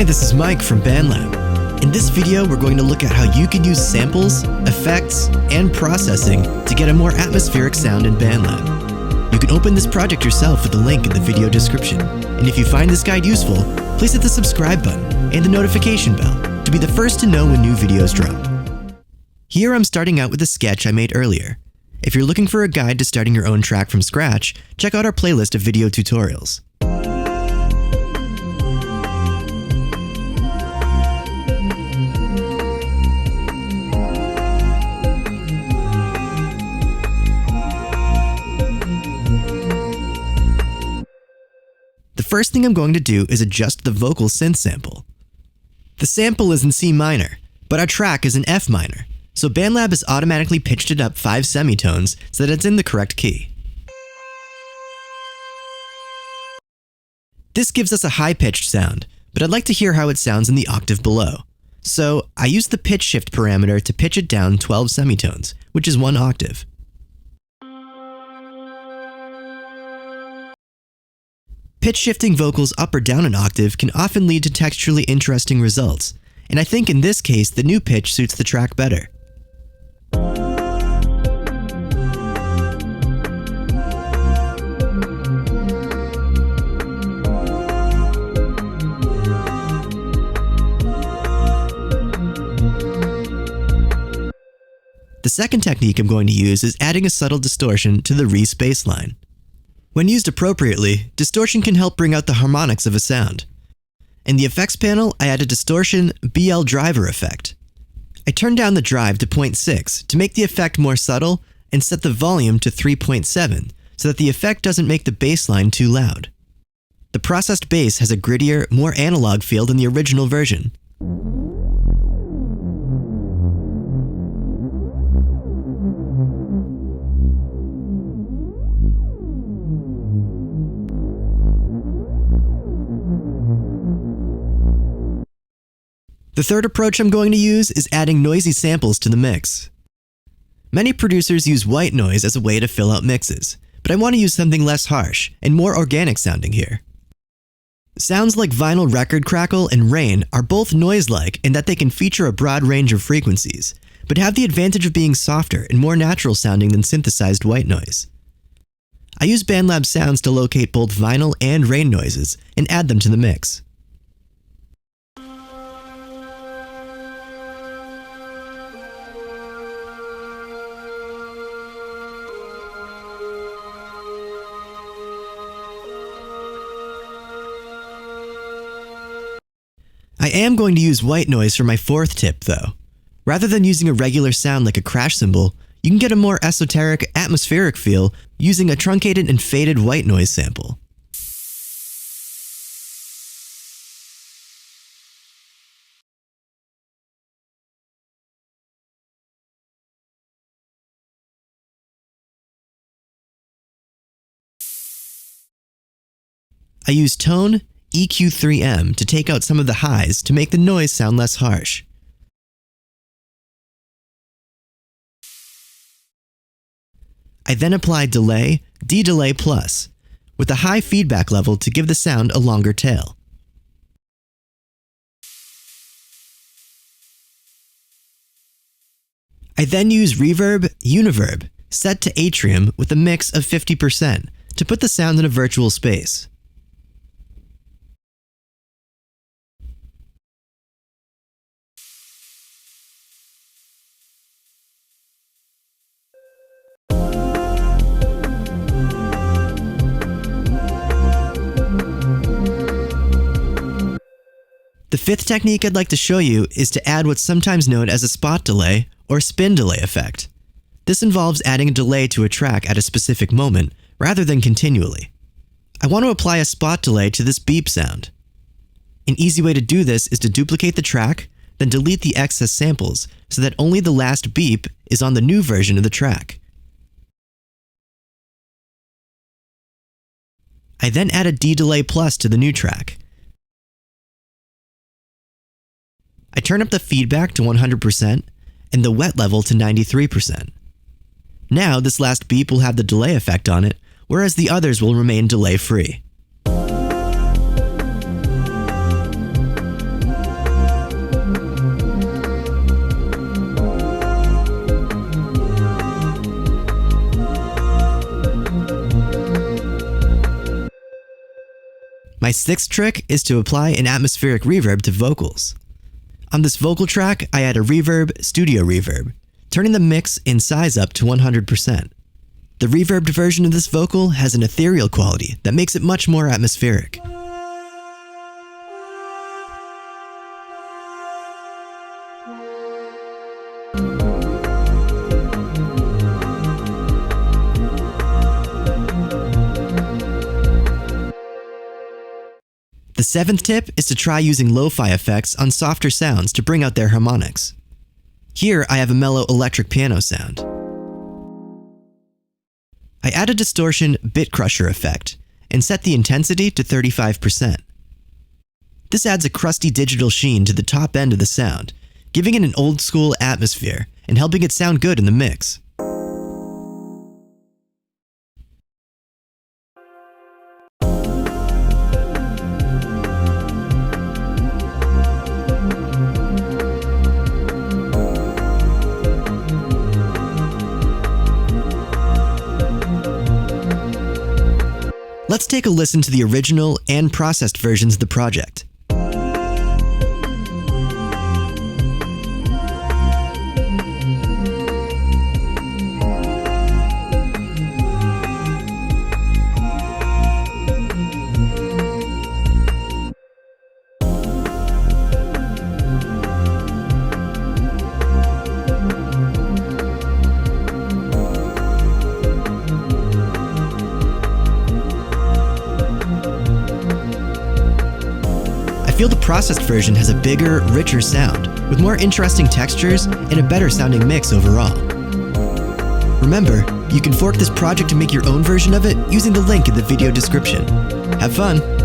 Hi, this is Mike from BandLab. In this video, we're going to look at how you can use samples, effects, and processing to get a more atmospheric sound in BandLab. You can open this project yourself with the link in the video description. And if you find this guide useful, please hit the subscribe button and the notification bell to be the first to know when new videos drop. Here I'm starting out with a sketch I made earlier. If you're looking for a guide to starting your own track from scratch, check out our playlist of video tutorials. The first thing I'm going to do is adjust the vocal synth sample. The sample is in C minor, but our track is in F minor, so BandLab has automatically pitched it up 5 semitones so that it's in the correct key. This gives us a high-pitched sound, but I'd like to hear how it sounds in the octave below. So I use the pitch shift parameter to pitch it down 12 semitones, which is 1 octave. Pitch shifting vocals up or down an octave can often lead to texturally interesting results, and I think in this case the new pitch suits the track better. The second technique I'm going to use is adding a subtle distortion to the re-space line. When used appropriately, distortion can help bring out the harmonics of a sound. In the effects panel, I add a distortion BL driver effect. I turn down the drive to 0.6 to make the effect more subtle and set the volume to 3.7 so that the effect doesn't make the bass line too loud. The processed bass has a grittier, more analog feel than the original version. The third approach I'm going to use is adding noisy samples to the mix. Many producers use white noise as a way to fill out mixes, but I want to use something less harsh and more organic sounding here. Sounds like vinyl record crackle and rain are both noise-like in that they can feature a broad range of frequencies, but have the advantage of being softer and more natural sounding than synthesized white noise. I use BandLab's sounds to locate both vinyl and rain noises and add them to the mix. I am going to use white noise for my fourth tip though. Rather than using a regular sound like a crash cymbal, you can get a more esoteric, atmospheric feel using a truncated and faded white noise sample. I use tone EQ3M to take out some of the highs to make the noise sound less harsh. I then apply delay, D-delay plus, with a high feedback level to give the sound a longer tail. I then use reverb, univerb, set to atrium with a mix of 50% to put the sound in a virtual space. The fifth technique I'd like to show you is to add what's sometimes known as a spot delay or spin delay effect. This involves adding a delay to a track at a specific moment rather than continually. I want to apply a spot delay to this beep sound. An easy way to do this is to duplicate the track, then delete the excess samples so that only the last beep is on the new version of the track. I then add a D-delay plus to the new track. I turn up the feedback to 100% and the wet level to 93%. Now this last beep will have the delay effect on it, whereas the others will remain delay-free. My sixth trick is to apply an atmospheric reverb to vocals. On this vocal track, I add a reverb, studio reverb, turning the mix in size up to 100%. The reverbed version of this vocal has an ethereal quality that makes it much more atmospheric. The seventh tip is to try using lo-fi effects on softer sounds to bring out their harmonics. Here I have a mellow electric piano sound. I add a distortion bit crusher effect and set the intensity to 35%. This adds a crusty digital sheen to the top end of the sound, giving it an old school atmosphere and helping it sound good in the mix. Let's take a listen to the original and processed versions of the project. I feel the processed version has a bigger, richer sound, with more interesting textures and a better sounding mix overall. Remember, you can fork this project to make your own version of it using the link in the video description. Have fun!